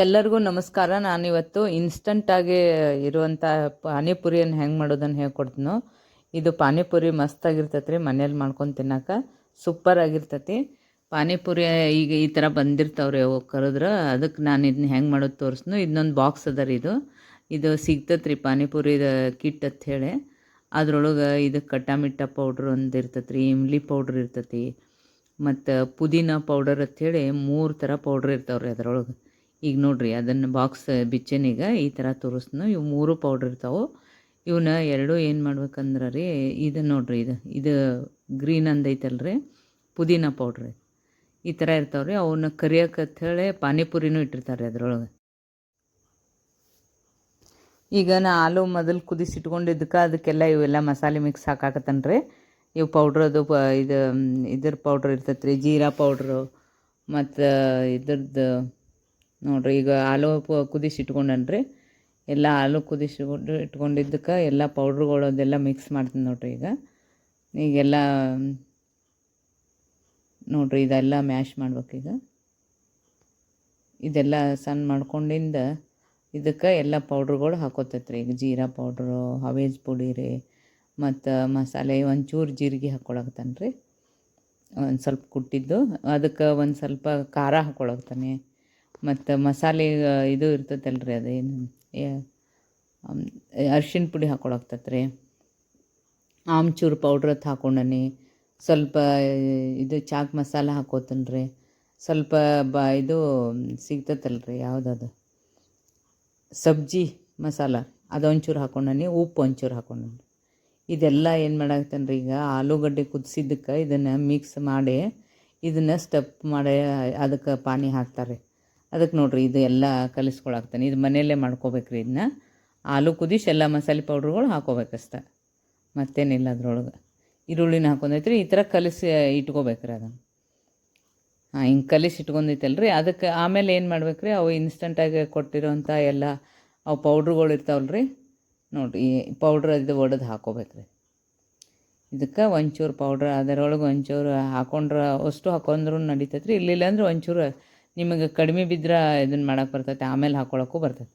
ಎಲ್ಲರಿಗೂ ನಮಸ್ಕಾರ. ನಾನಿವತ್ತು ಇನ್ಸ್ಟಂಟಾಗಿ ಇರುವಂಥ ಪಾನಿಪುರಿಯನ್ನು ಹೆಂಗೆ ಮಾಡೋದನ್ನು ಹೇಳ್ಕೊಡ್ತೀನೋ. ಇದು ಪಾನಿಪುರಿ ಮಸ್ತಾಗಿರ್ತೈತೆ ರೀ, ಮನೇಲಿ ಮಾಡ್ಕೊಂಡು ತಿನ್ನೋಕೆ ಸೂಪರ್ ಆಗಿರ್ತೈತಿ. ಪಾನಿಪುರಿ ಈಗ ಈ ಥರ ಬಂದಿರ್ತಾವ್ರಿ ಅವು ಕರೆದ್ರೆ, ಅದಕ್ಕೆ ನಾನು ಇದನ್ನ ಹೆಂಗೆ ಮಾಡೋದು ತೋರಿಸ್ನು. ಇದನ್ನೊಂದು ಬಾಕ್ಸ್ ಅದ ರೀ, ಇದು ಸಿಗ್ತೈತೆ ರೀ ಪಾನಿಪುರಿದ ಕಿಟ್ ಅಂತ ಹೇಳಿ. ಅದ್ರೊಳಗೆ ಇದು ಕಟ್ಟಾಮಿಟ್ಟ ಪೌಡ್ರ್ ಒಂದು ಇರ್ತೈತೆ ರೀ, ಇಮ್ಲಿ ಪೌಡ್ರ್ ಇರ್ತೈತಿ, ಮತ್ತು ಪುದೀನ ಪೌಡರ್ ಅಂಥೇಳಿ 3 ಥರ ಪೌಡ್ರ್ ಇರ್ತಾವ್ರಿ ಅದರೊಳಗೆ. ಈಗ ನೋಡಿರಿ ಅದನ್ನು ಬಾಕ್ಸ್ ಬಿಚ್ಚೇನೀಗ ಈ ಥರ ತೋರಿಸ್ನು. ಇವು 3 ಪೌಡ್ರ್ ಇರ್ತಾವೆ. ಇವನ್ನ ಎರಡು ಏನು ಮಾಡ್ಬೇಕಂದ್ರೆ ರೀ, ಇದು ನೋಡಿರಿ, ಇದು ಗ್ರೀನ್ ಅಂದೈತಲ್ರಿ ಪುದೀನ ಪೌಡ್ರ್, ಈ ಥರ ಇರ್ತಾವ್ರಿ. ಅವನ್ನ ಕರಿಯೋಕಂಥೇಳಿ ಪಾನಿಪುರಿನೂ ಇಟ್ಟಿರ್ತಾರೆ ಅದರೊಳಗೆ. ಈಗ ನಾ ಆಲೂ ಮೊದಲು ಕುದಿಸಿಟ್ಕೊಂಡಿದ್ದಕ್ಕೆ ಅದಕ್ಕೆಲ್ಲ ಇವೆಲ್ಲ ಮಸಾಲೆ ಮಿಕ್ಸ್ ಹಾಕಾಕತ್ತನ್ರಿ. ಇವು ಪೌಡ್ರದು ಇದ್ರ ಪೌಡ್ರ್ ಇರ್ತೈತೆ ರೀ, ಜೀರಾ ಪೌಡ್ರು, ಮತ್ತು ಇದ್ರದ್ದು ನೋಡಿರಿ. ಈಗ ಆಲೂ ಕುದಿಸಿಟ್ಕೊಂಡನ್ರಿ, ಎಲ್ಲ ಆಲೂ ಇಟ್ಕೊಂಡಿದ್ದಕ್ಕೆ ಎಲ್ಲ ಪೌಡ್ರುಗಳದೆಲ್ಲ ಮಿಕ್ಸ್ ಮಾಡ್ತೀನಿ ನೋಡಿರಿ. ಈಗೆಲ್ಲ ನೋಡಿರಿ, ಇದೆಲ್ಲ ಮ್ಯಾಶ್ ಮಾಡ್ಬೇಕೀಗ. ಇದೆಲ್ಲ ಸಣ್ಣ ಮಾಡ್ಕೊಂಡಿಂದ ಇದಕ್ಕೆ ಎಲ್ಲ ಪೌಡ್ರುಗಳು ಹಾಕೋತೈತ್ರಿ. ಈಗ ಜೀರಾ ಪೌಡ್ರು, ಹವೇಜ್ ಪುಡಿ ರೀ, ಮತ್ತು ಮಸಾಲೆ ಒಂಚೂರು ಜೀರಿಗೆ ಹಾಕ್ಕೊಳಕ್ತಾನೆ ರೀ, ಒಂದು ಸ್ವಲ್ಪ ಕುಟ್ಟಿದ್ದು. ಅದಕ್ಕೆ ಒಂದು ಸ್ವಲ್ಪ ಖಾರ ಹಾಕ್ಕೊಳಕ್ತಾನೆ, ಮತ್ತು ಮಸಾಲೆ ಇದು ಇರ್ತೈತಲ್ರಿ, ಅದೇನು ಅರ್ಶಿಣ ಪುಡಿ ಹಾಕ್ಕೊಳಕ್ತೈತೆ ರೀ, ಆಮ್ಚೂರು ಪೌಡ್ರ್ ಅಂತ ಹಾಕ್ಕೊಂಡನಿ, ಸ್ವಲ್ಪ ಇದು ಚಾಟ್ ಮಸಾಲ ಹಾಕೋತೇನೆ ರೀ, ಸ್ವಲ್ಪ ಇದು ಸಿಗ್ತೈತಲ್ರಿ ಯಾವುದದು ಸಬ್ಜಿ ಮಸಾಲ, ಅದೊಂಚೂರು ಹಾಕ್ಕೊಂಡನಿ, ಉಪ್ಪು ಒಂಚೂರು ಹಾಕ್ಕೊಂಡನಿ. ಇದೆಲ್ಲ ಏನು ಮಾಡಾಕ್ತೇನೆ ರೀ, ಈಗ ಆಲೂಗಡ್ಡೆ ಕುದಿಸಿದ್ದಕ್ಕೆ ಇದನ್ನು ಮಿಕ್ಸ್ ಮಾಡಿ ಇದನ್ನು ಸ್ಟಪ್ ಮಾಡಿ ಅದಕ್ಕೆ ಪಾನಿ ಹಾಕ್ತಾರೆ. ಅದಕ್ಕೆ ನೋಡಿರಿ ಇದು ಎಲ್ಲ ಕಲಿಸ್ಕೊಳಾಕ್ತಾನೆ. ಇದು ಮನೆಯಲ್ಲೇ ಮಾಡ್ಕೋಬೇಕ್ರಿ. ಇದನ್ನ ಆಲೂ ಕುದಿಸಿ ಎಲ್ಲ ಮಸಾಲೆ ಪೌಡ್ರುಗಳು ಹಾಕೋಬೇಕಷ್ಟೆ, ಮತ್ತೇನಿಲ್ಲ ಅದ್ರೊಳಗೆ. ಈರುಳ್ಳಿನ ಹಾಕೊಂಡೈತ್ರಿ, ಈ ಥರ ಕಲಿಸಿ ಇಟ್ಕೋಬೇಕ್ರಿ ಅದನ್ನು. ಹಿಂಗೆ ಕಲಿಸಿ ಇಟ್ಕೊಂಡೈತಲ್ರಿ, ಅದಕ್ಕೆ ಆಮೇಲೆ ಏನು ಮಾಡ್ಬೇಕ್ರಿ, ಅವು ಇನ್ಸ್ಟಂಟಾಗಿ ಕೊಟ್ಟಿರೋಂಥ ಎಲ್ಲ ಅವು ಪೌಡ್ರುಗಳು ಇರ್ತಾವಲ್ರಿ ನೋಡಿರಿ. ಈ ಪೌಡ್ರ್ ಇದು ಒಡೆದು ಹಾಕೋಬೇಕ್ರಿ. ಇದಕ್ಕೆ ಒಂಚೂರು ಪೌಡ್ರ್ ಅದರೊಳಗೆ ಒಂಚೂರು ಹಾಕೊಂಡ್ರೆ ಅಷ್ಟು ಹಾಕೊಂಡ್ರೂ ನಡೀತೈತೆ ರೀ. ಇಲ್ಲಿಲ್ಲ ಅಂದ್ರೆ ಒಂಚೂರು ನಿಮಗೆ ಕಡಿಮೆ ಬಿದ್ದರೆ ಇದನ್ನು ಮಾಡೋಕೆ ಬರ್ತೈತೆ, ಆಮೇಲೆ ಹಾಕ್ಕೊಳಕ್ಕೂ ಬರ್ತೈತೆ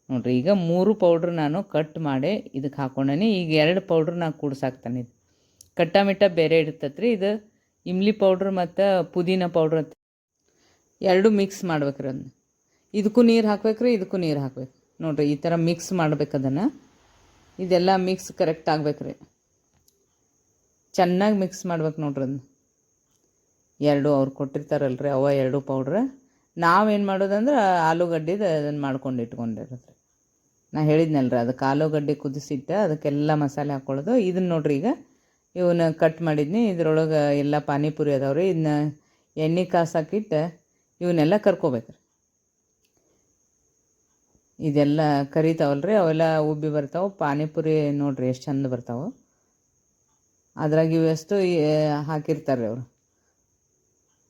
ನೋಡಿರಿ. ಈಗ 3 ಪೌಡ್ರ್ ನಾನು ಕಟ್ ಮಾಡಿ ಇದಕ್ಕೆ ಹಾಕ್ಕೊಂಡೀನಿ. ಈಗ 2 ಪೌಡ್ರ್ ನಾನು ಕೂಡ್ಸಾಕ್ತಾನೆ. ಇದು ಕಟ್ಟಾಮಿಟ್ಟ ಬೇರೆ ಇರ್ತೈತೆ ರೀ, ಇದು ಇಮ್ಲಿ ಪೌಡ್ರ್ ಮತ್ತು ಪುದೀನ ಪೌಡ್ರ್ ಅಂತ 2 ಮಿಕ್ಸ್ ಮಾಡ್ಬೇಕ್ರಿ. ಅದನ್ನ ಇದಕ್ಕೂ ನೀರು ಹಾಕ್ಬೇಕ್ರಿ, ಇದಕ್ಕೂ ನೀರು ಹಾಕ್ಬೇಕು ನೋಡಿರಿ. ಈ ಥರ ಮಿಕ್ಸ್ ಮಾಡ್ಬೇಕು ಅದನ್ನು. ಇದೆಲ್ಲ ಮಿಕ್ಸ್ ಕರೆಕ್ಟ್ ಆಗ್ಬೇಕ್ರಿ, ಚೆನ್ನಾಗಿ ಮಿಕ್ಸ್ ಮಾಡ್ಬೇಕು ನೋಡ್ರಿ. ಅದನ್ನ 2 ಅವ್ರು ಕೊಟ್ಟಿರ್ತಾರಲ್ರಿ ಅವ 2 ಪೌಡ್ರ್. ನಾವೇನು ಮಾಡೋದಂದ್ರೆ ಆಲೂಗಡ್ಡೆದು ಅದನ್ನು ಮಾಡ್ಕೊಂಡು ಇಟ್ಕೊಂಡಿರೋದ್ರಿ. ನಾ ಹೇಳಿದ್ನಲ್ರಿ, ಅದಕ್ಕೆ ಆಲೂಗಡ್ಡೆ ಕುದಿಸಿಟ್ಟೆ ಅದಕ್ಕೆಲ್ಲ ಮಸಾಲೆ ಹಾಕ್ಕೊಳ್ಳೋದು. ಇದನ್ನು ನೋಡ್ರಿ, ಈಗ ಇವನ್ನ ಕಟ್ ಮಾಡಿದ್ನಿ. ಇದ್ರೊಳಗೆ ಎಲ್ಲ ಪಾನಿಪುರಿ ಅದಾವ್ರಿ. ಇದನ್ನ ಎಣ್ಣೆ ಕಾಸಾಕಿಟ್ಟು ಇವನ್ನೆಲ್ಲ ಕರ್ಕೋಬೇಕ್ರಿ. ಇದೆಲ್ಲ ಕರಿತಾವಲ್ರಿ, ಅವೆಲ್ಲ ಉಬ್ಬಿ ಬರ್ತಾವೆ. ಪಾನಿಪುರಿ ನೋಡಿರಿ ಎಷ್ಟು ಚಂದ ಬರ್ತಾವೆ. ಅದ್ರಾಗ ಇವೆಷ್ಟು ಹಾಕಿರ್ತಾರೆ ಅವರು.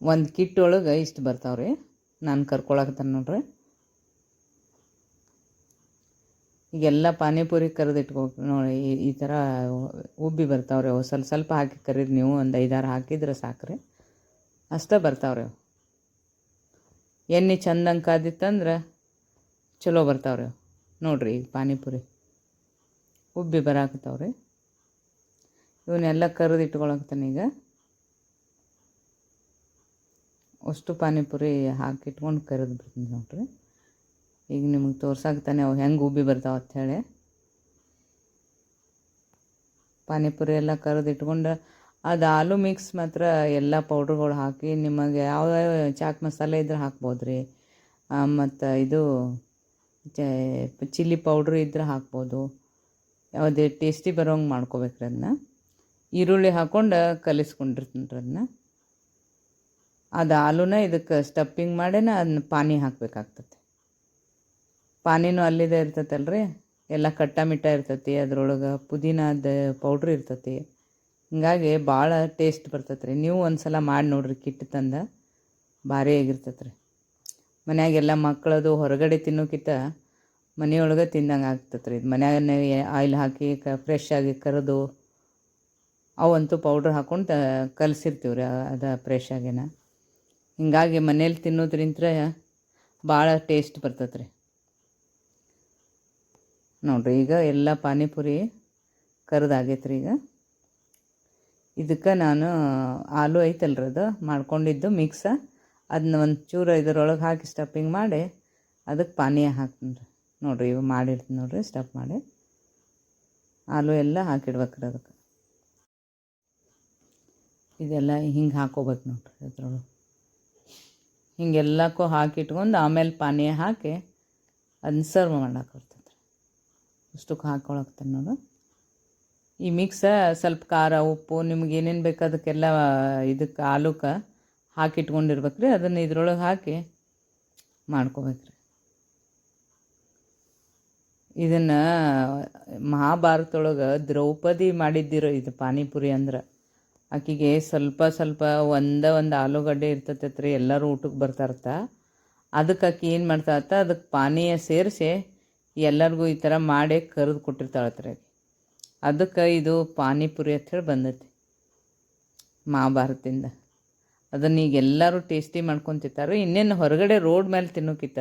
ಒಂದು ಕಿಟ್ ಒಳಗೆ ಇಷ್ಟು ಬರ್ತಾವ್ರಿ. ನಾನು ಕರ್ಕೊಳಕತ್ತಾನೆ ನೋಡ್ರಿ. ಈಗೆಲ್ಲ ಪಾನಿಪುರಿ ಕರೆದಿಟ್ಕೋಬೇಕು ನೋಡಿ. ಈ ಥರ ಉಬ್ಬಿ ಬರ್ತಾವ್ರಿ ಅವು. ಸ್ವಲ್ಪ ಸ್ವಲ್ಪ ಹಾಕಿ ಕರೀರಿ ನೀವು, ಒಂದು 5-6 ಹಾಕಿದ್ರೆ ಸಾಕ್ರಿ, ಅಷ್ಟೇ ಬರ್ತಾವ್ರಿ ಅವು. ಎಣ್ಣೆ ಚಂದಂಗೆ ಕಾದಿತ್ತಂದ್ರೆ ಚಲೋ ಬರ್ತಾವ್ರಿ ಅವು ನೋಡಿರಿ. ಈಗ ಪಾನಿಪುರಿ ಉಬ್ಬಿ ಬರಾಕತ್ತಾವ್ರಿ. ಇವನ್ನೆಲ್ಲ ಕರೆದು ಇಟ್ಕೊಳಕ್ತಾನೆ. ಈಗ ಅಷ್ಟು ಪಾನಿಪುರಿ ಹಾಕಿಟ್ಕೊಂಡು ಕರೆದು ಬಿಡ್ತೀನಿ ನೋಡ್ರಿ. ಈಗ ನಿಮಗೆ ತೋರ್ಸಾಕ್ತಾನೆ ಅವು ಹೆಂಗೆ ಉಬ್ಬಿ ಬರ್ತಾವೆ ಅಂಥೇಳಿ. ಪಾನಿಪುರಿ ಎಲ್ಲ ಕರೆದು ಇಟ್ಕೊಂಡು ಅದು ಆಲೂ ಮಿಕ್ಸ್ ಮಾತ್ರ ಎಲ್ಲ ಪೌಡ್ರುಗಳು ಹಾಕಿ, ನಿಮಗೆ ಯಾವ ಚಾಟ್ ಮಸಾಲೆ ಇದ್ರೆ ಹಾಕ್ಬೋದು ರೀ, ಮತ್ತು ಇದು ಚಿಲ್ಲಿ ಪೌಡ್ರ್ ಇದ್ರೆ ಹಾಕ್ಬೋದು. ಯಾವುದೇ ಟೇಸ್ಟಿ ಬರೋಂಗೆ ಮಾಡ್ಕೋಬೇಕ್ರಿ. ಅದನ್ನ ಈರುಳ್ಳಿ ಹಾಕ್ಕೊಂಡು ಕಲಿಸ್ಕೊಂಡಿರ್ತೀನಿ ರೀ ಅದನ್ನ. ಅದು ಆಲೂನ ಇದಕ್ಕೆ ಸ್ಟಫಿಂಗ್ ಮಾಡೇನ ಅದನ್ನ ಪಾನಿ ಹಾಕಬೇಕಾಗ್ತದೆ. ಪಾನಿನೂ ಅಲ್ಲಿದೆ ಇರ್ತೈತಲ್ರಿ, ಎಲ್ಲ ಕಟ್ಟಾಮಿಟ್ಟ ಇರ್ತೈತಿ, ಅದ್ರೊಳಗೆ ಪುದೀನದ ಪೌಡ್ರ್ ಇರ್ತೈತಿ. ಹಿಂಗಾಗಿ ಭಾಳ ಟೇಸ್ಟ್ ಬರ್ತೈತೆ ರೀ. ನೀವು ಒಂದು ಸಲ ಮಾಡಿ ನೋಡಿರಿ, ಕಿಟ್ ತಂದು ಭಾರಿ ಆಗಿರ್ತೈತೆ ರೀ. ಮನ್ಯಾಗೆಲ್ಲ ಮಕ್ಕಳದು ಹೊರಗಡೆ ತಿನ್ನೋಕ್ಕಿಂತ ಮನೆಯೊಳಗೆ ತಿಂದಂಗೆ ಆಗ್ತೈತೆ ರೀ. ಇದು ಮನ್ಯಾಗನೇ ಆಯಿಲ್ ಹಾಕಿ ಫ್ರೆಶ್ ಆಗಿ ಕರೆದು ಅವಂತೂ ಪೌಡ್ರ್ ಹಾಕ್ಕೊಂಡು ಕಲಸಿರ್ತೀವಿ ರೀ, ಅದು ಫ್ರೆಶ್ ಆಗೇನ. ಹಿಂಗಾಗಿ ಮನೇಲಿ ತಿನ್ನೋದ್ರಿಂತ ಭಾಳ ಟೇಸ್ಟ್ ಬರ್ತೈತೆ ರೀ. ನೋಡಿರಿ ಈಗ ಎಲ್ಲ ಪಾನಿಪುರಿ ಕರ್ದಾಗೈತೆ ರೀ. ಈಗ ಇದಕ್ಕೆ ನಾನು ಆಲೂ ಐತಲ್ರಿ ಅದು ಮಾಡ್ಕೊಂಡಿದ್ದು ಮಿಕ್ಸ, ಅದನ್ನ ಒಂದು ಚೂರು ಇದರೊಳಗೆ ಹಾಕಿ ಸ್ಟಫಿಂಗ್ ಮಾಡಿ ಅದಕ್ಕೆ ಪಾನೀಯ ಹಾಕ್ತೀನಿ ರೀ. ನೋಡಿರಿ ಇವು ಮಾಡಿರ್ತೀನಿ ನೋಡಿರಿ, ಸ್ಟಫ್ ಮಾಡಿ ಆಲೂ ಎಲ್ಲ ಹಾಕಿಡ್ಬೇಕ್ರಿ ಅದಕ್ಕೆ. ಇದೆಲ್ಲ ಹಿಂಗೆ ಹಾಕೋಬೇಕು ನೋಡಿರಿ ಅದ್ರೊಳಗೆ. ಹಿಂಗೆಲ್ಲಕ್ಕೂ ಹಾಕಿಟ್ಕೊಂಡು ಆಮೇಲೆ ಪಾನೀಯ ಹಾಕಿ ಅದನ್ನ ಸರ್ವ್ ಮಾಡಕ್ಕೆ ಬರ್ತೈತೆ ರೀ. ಅಷ್ಟಕ್ಕೆ ಹಾಕ್ಕೊಳಕ್ತಾನೆ ನೋಡು. ಈ ಮಿಕ್ಸ ಸ್ವಲ್ಪ ಖಾರ ಉಪ್ಪು ನಿಮ್ಗೆ ಏನೇನು ಬೇಕು ಅದಕ್ಕೆಲ್ಲ ಇದಕ್ಕೆ ಆಲೂಕ್ಕೆ ಹಾಕಿಟ್ಕೊಂಡಿರ್ಬೇಕು ರೀ. ಅದನ್ನು ಇದ್ರೊಳಗೆ ಹಾಕಿ ಮಾಡ್ಕೋಬೇಕ್ರಿ. ಇದನ್ನು ಮಹಾಭಾರತದೊಳಗೆ ದ್ರೌಪದಿ ಮಾಡಿದ್ದಿರೋ ಇದು ಪಾನಿಪುರಿ ಅಂದ್ರೆ. ಆಕೆಗೆ ಸ್ವಲ್ಪ ಸ್ವಲ್ಪ ಒಂದು ಆಲೂಗಡ್ಡೆ ಇರ್ತೈತೆ ರೀ, ಎಲ್ಲರೂ ಊಟಕ್ಕೆ ಬರ್ತಾರತ್ತ. ಅದಕ್ಕೆ ಆಕೆ ಏನು ಮಾಡ್ತಾಳತ್ತ, ಅದಕ್ಕೆ ಪಾನೀಯ ಸೇರಿಸಿ ಎಲ್ಲರಿಗೂ ಈ ಥರ ಮಾಡಿ ಕರೆದು ಕೊಟ್ಟಿರ್ತಾಳತ್ತ ರೀ. ಅದಕ್ಕೆ ಇದು ಪಾನಿಪುರಿ ಅಂಥೇಳಿ ಬಂದೈತಿ ಮಹಾಭಾರತದಿಂದ. ಅದನ್ನು ಈಗ ಎಲ್ಲರೂ ಟೇಸ್ಟಿ ಮಾಡ್ಕೊತಿರ್ತಾರೆ. ಇನ್ನೇನು ಹೊರಗಡೆ ರೋಡ್ ಮೇಲೆ ತಿನ್ನೋಕ್ಕಿಂತ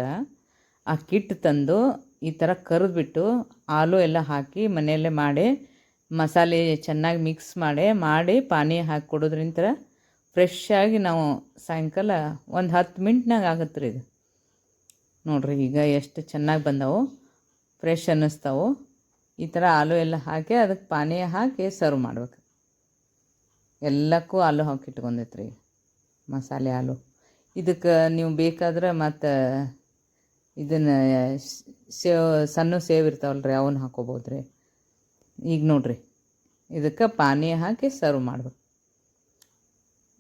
ಆ ಕಿಟ್ ತಂದು ಈ ಥರ ಕರೆದ್ಬಿಟ್ಟು ಆಲೂ ಎಲ್ಲ ಹಾಕಿ ಮನೆಯಲ್ಲೇ ಮಾಡಿ ಮಸಾಲೆ ಚೆನ್ನಾಗಿ ಮಿಕ್ಸ್ ಮಾಡಿ ಪಾನೀಯ ಹಾಕಿ ಕೊಡೋದ್ರಿಂದ ಫ್ರೆಶ್ ಆಗಿ ನಾವು ಸಾಯಂಕಾಲ ಒಂದು 10 ಮಿನಿಟ್ನಾಗ ಆಗುತ್ತೆ ರೀ ಇದು. ನೋಡಿರಿ ಈಗ ಎಷ್ಟು ಚೆನ್ನಾಗಿ ಬಂದವು, ಫ್ರೆಶ್ ಅನ್ನಿಸ್ತಾವು. ಈ ಥರ ಆಲೂ ಎಲ್ಲ ಹಾಕಿ ಅದಕ್ಕೆ ಪಾನೀಯ ಹಾಕಿ ಸರ್ವ್ ಮಾಡ್ಬೇಕು. ಎಲ್ಲಕ್ಕೂ ಆಲೂ ಹಾಕಿ ಇಟ್ಕೊಂಡೈತೆ ರೀ ಮಸಾಲೆ ಆಲೂ. ಇದಕ್ಕೆ ನೀವು ಬೇಕಾದ್ರೆ ಮತ್ತು ಇದನ್ನು ಸಣ್ಣ ಸೇವ್ ಇರ್ತಾವಲ್ಲ ರೀ, ಅವನ್ನ ಹಾಕೋಬೋದು ರೀ. ಈಗ ನೋಡಿರಿ ಇದಕ್ಕೆ ಪಾನೀಯ ಹಾಕಿ ಸರ್ವ್ ಮಾಡ್ಬೇಕು.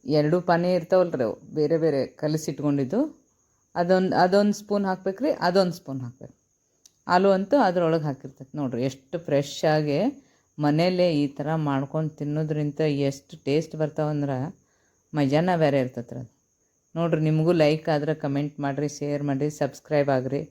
2 ಪಾನೀಯ ಇರ್ತಾವಲ್ಲ ರೀ, ಅವು ಬೇರೆ ಬೇರೆ ಕಲಸಿಟ್ಕೊಂಡಿದ್ದು. ಅದೊಂದು ಸ್ಪೂನ್ ಹಾಕ್ಬೇಕು ರೀ, ಅದೊಂದು ಸ್ಪೂನ್ ಹಾಕ್ಬೇಕು. ಆಲೂ ಅಂತೂ ಅದ್ರೊಳಗೆ ಹಾಕಿರ್ತೈತೆ. ನೋಡಿರಿ ಎಷ್ಟು ಫ್ರೆಶ್ ಆಗಿ ಮನೆಯಲ್ಲೇ ಈ ಥರ ಮಾಡ್ಕೊಂಡು ತಿನ್ನೋದ್ರಿಂದ ಎಷ್ಟು ಟೇಸ್ಟ್ ಬರ್ತಾವಂದ್ರೆ ಮಜಾನ ಬೇರೆ ಇರ್ತೈತೆ ರೀ ಅದು. ನೋಡಿರಿ ನಿಮಗೂ ಲೈಕ್ ಆದರೆ ಕಮೆಂಟ್ ಮಾಡಿರಿ, ಶೇರ್ ಮಾಡಿರಿ, ಸಬ್ಸ್ಕ್ರೈಬ್ ಆಗಿರಿ.